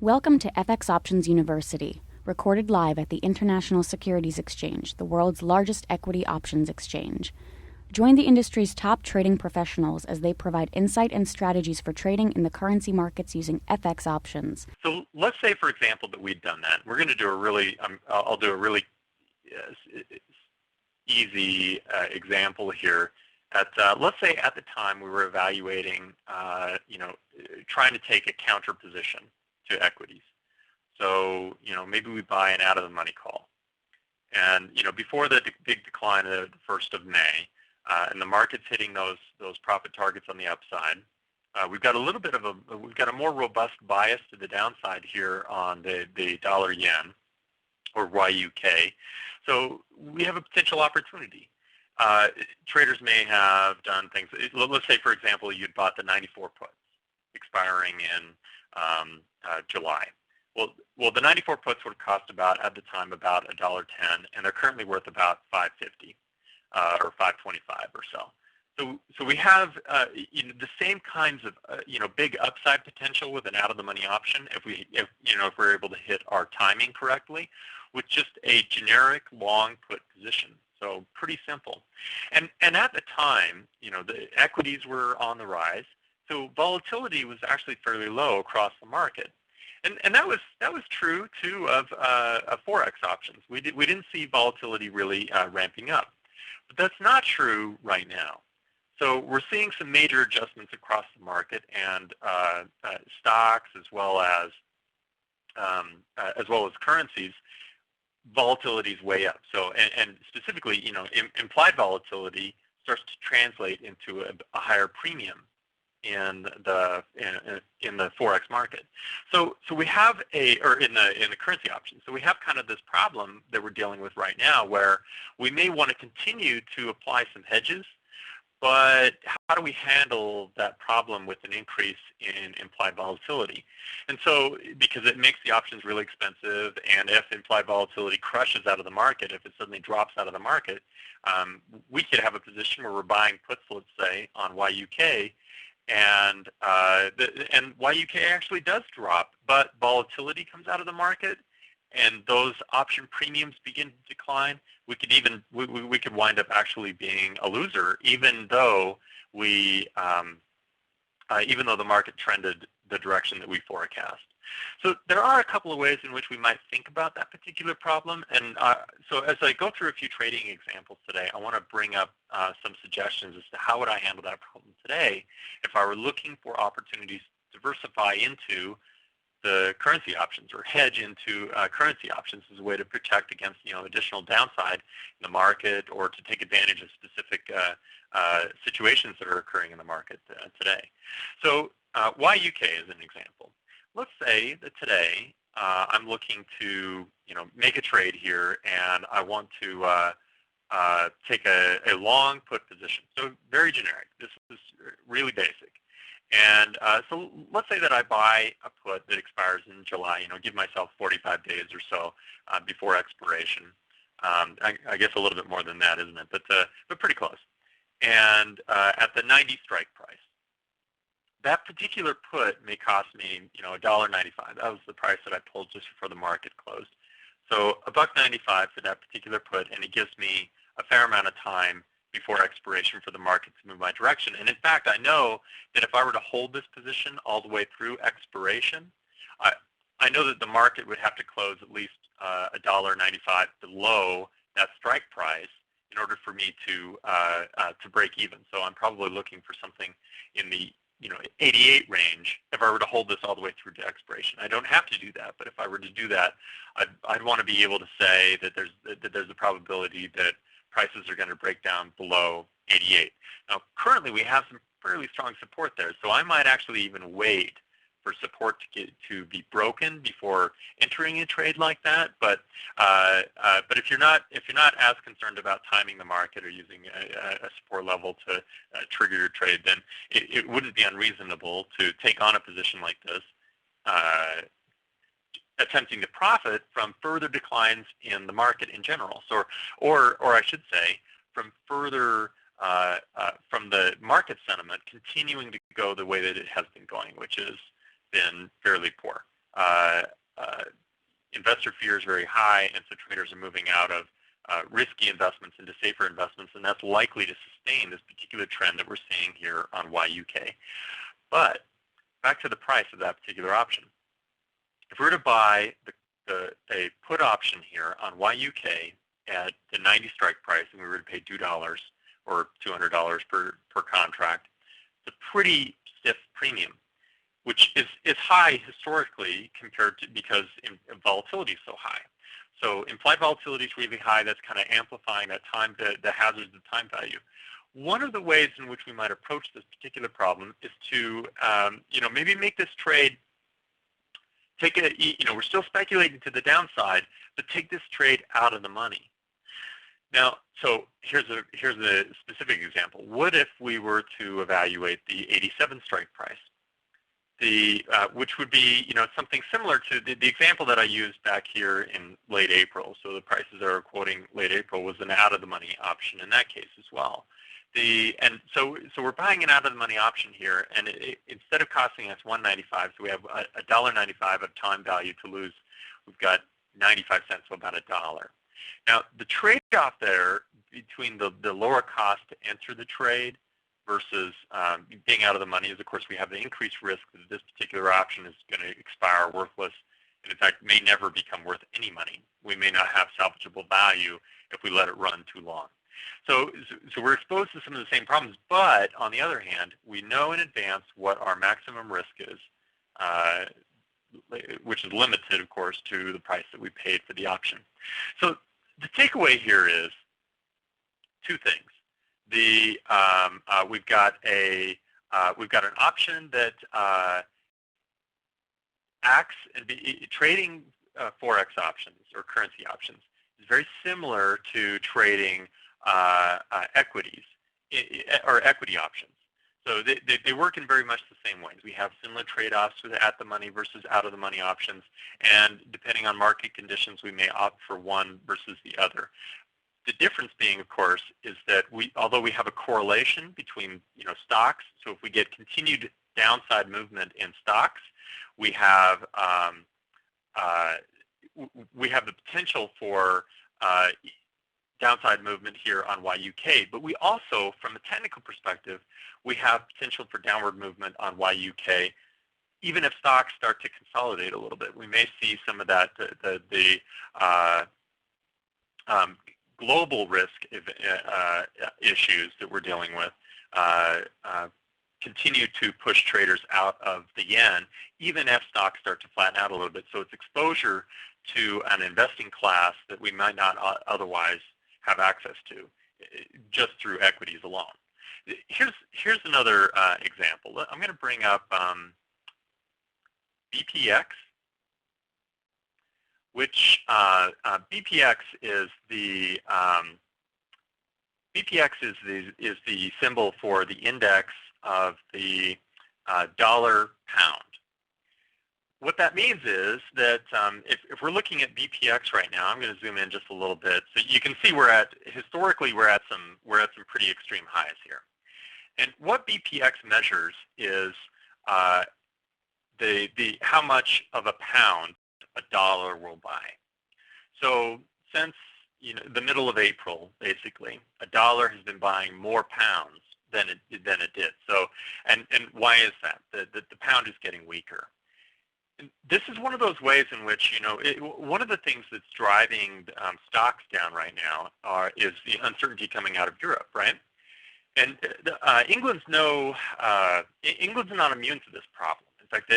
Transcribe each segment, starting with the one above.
Welcome to FX Options University, recorded live at the International Securities Exchange, the world's largest equity options exchange. Join the industry's top trading professionals as they provide insight and strategies for trading in the currency markets using FX options. So let's say, for example, that we'd done that. We're going to do a really, I'll do a really easy example here. Let's say at the time we were evaluating, trying to take a counter position to equities. So, maybe we buy an out-of-the-money call. And, before the big decline of the 1st of May, and the market's hitting those profit targets on the upside, we've got a more robust bias to the downside here on the dollar yen, or YUK. So we have a potential opportunity. Traders may have done things. Let's say, for example, you'd bought the 94 puts expiring in July. Well, the 94 puts would cost at the time about $1.10, and they're currently worth about $5.50 or $5.25 or so. So we have the same kinds of big upside potential with an out-of-the-money option if we're able to hit our timing correctly with just a generic long put position. So pretty simple. And at the time, the equities were on the rise, so volatility was actually fairly low across the market. And that was true too of Forex options. We didn't see volatility really ramping up, but that's not true right now. So we're seeing some major adjustments across the market, and stocks as well as currencies. Volatility is way up. So and specifically, implied volatility starts to translate into a higher premium in the Forex market. So we have in the currency options. So we have kind of this problem that we're dealing with right now, where we may want to continue to apply some hedges, but how do we handle that problem with an increase in implied volatility? And so, because it makes the options really expensive, and if implied volatility crushes out of the market, if it suddenly drops out of the market, we could have a position where we're buying puts, let's say, on YUK, and YUK actually does drop, but volatility comes out of the market, and those option premiums begin to decline. We could wind up actually being a loser, even though the market trended the direction that we forecast. So there are a couple of ways in which we might think about that particular problem. And so as I go through a few trading examples today, I want to bring up some suggestions as to how would I handle that problem today if I were looking for opportunities to diversify into the currency options, or hedge into currency options as a way to protect against additional downside in the market, or to take advantage of specific situations that are occurring in the market today. So YUK is an example. Let's say that today I'm looking to make a trade here, and I want to take a long put position. So very generic. This is really basic. And so let's say that I buy a put that expires in July, give myself 45 days or so before expiration. I guess a little bit more than that, isn't it? But pretty close. And at the 90 strike price. That particular put may cost me, $1.95. That was the price that I pulled just before the market closed. So $1.95 for that particular put, and it gives me a fair amount of time before expiration for the market to move my direction. And in fact, I know that if I were to hold this position all the way through expiration, I know that the market would have to close at least $1.95 below that strike price in order for me to break even. So I'm probably looking for something in the 88 range if I were to hold this all the way through to expiration. I don't have to do that, but if I were to do that, I'd want to be able to say that there's a probability that prices are going to break down below 88. Now, currently we have some fairly strong support there, so I might actually even wait for support to be broken before entering a trade like that. But if you're not as concerned about timing the market or using a support level to trigger your trade, then it wouldn't be unreasonable to take on a position like this, attempting to profit from further declines in the market in general. So, or I should say, from further from the market sentiment continuing to go the way that it has been going, which has been fairly poor. investor fear is very high, and so traders are moving out of risky investments into safer investments, and that's likely to sustain this particular trend that we're seeing here on YUK. But back to the price of that particular option. If we were to buy a put option here on YUK at the 90 strike price, and we were to pay $2 or $200 per contract, it's a pretty stiff premium, which is high historically compared to, because volatility is so high. So implied volatility is really high. That's kind of amplifying that time, the hazards of time value. One of the ways in which we might approach this particular problem is to, maybe make this trade, we're still speculating to the downside, but take this trade out of the money. Now, so here's a specific example. What if we were to evaluate the 87 strike price? Which would be, something similar to the example that I used back here in late April. So the prices that are quoting late April was an out-of-the-money option in that case as well. So we're buying an out-of-the-money option here, and instead of costing us $1.95, so we have $1.95 of time value to lose. We've got 95 cents, so about $1. Now, the trade-off there between the lower cost to enter the trade versus being out of the money is, of course, we have the increased risk that this particular option is going to expire worthless, and in fact may never become worth any money. We may not have salvageable value if we let it run too long. So we're exposed to some of the same problems, but on the other hand, we know in advance what our maximum risk is, which is limited, of course, to the price that we paid for the option. So the takeaway here is two things. We've got an option that acts and trading Forex options or currency options is very similar to trading equities or equity options. So they work in very much the same ways. We have similar trade-offs with at-the-money versus out-of-the-money options, and depending on market conditions, we may opt for one versus the other. The difference being, of course, is that although we have a correlation between stocks, so if we get continued downside movement in stocks, we have the potential for downside movement here on YUK, but we also, from a technical perspective, we have potential for downward movement on YUK. Even if stocks start to consolidate a little bit, we may see some of that, the global risk issues that we're dealing with continue to push traders out of the yen, even if stocks start to flatten out a little bit. So it's exposure to an investing class that we might not otherwise have access to just through equities alone. Here's another example. I'm going to bring up BPX, which BPX is the symbol for the index of the dollar pound. What that means is that if we're looking at BPX right now, I'm going to zoom in just a little bit, so you can see historically we're at some pretty extreme highs here. And what BPX measures is how much of a pound a dollar will buy. So since the middle of April, basically, a dollar has been buying more pounds than it did. So and why is that? The pound is getting weaker. This is one of those ways in which, one of the things that's driving stocks down right now is the uncertainty coming out of Europe, right? And England's not immune to this problem. In fact,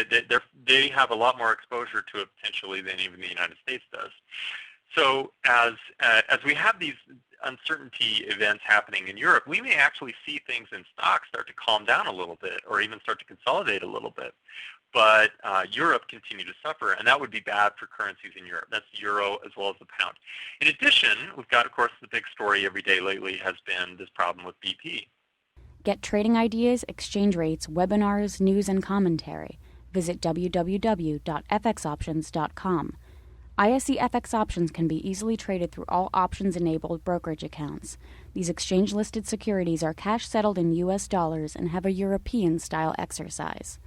they have a lot more exposure to it potentially than even the United States does. So as we have these uncertainty events happening in Europe, we may actually see things in stocks start to calm down a little bit or even start to consolidate a little bit. But Europe continue to suffer, and that would be bad for currencies in Europe. That's the euro as well as the pound. In addition, we've got, of course, the big story every day lately has been this problem with BP. Get trading ideas, exchange rates, webinars, news, and commentary. Visit www.fxoptions.com. ISE FX options can be easily traded through all options-enabled brokerage accounts. These exchange-listed securities are cash-settled in U.S. dollars and have a European-style exercise.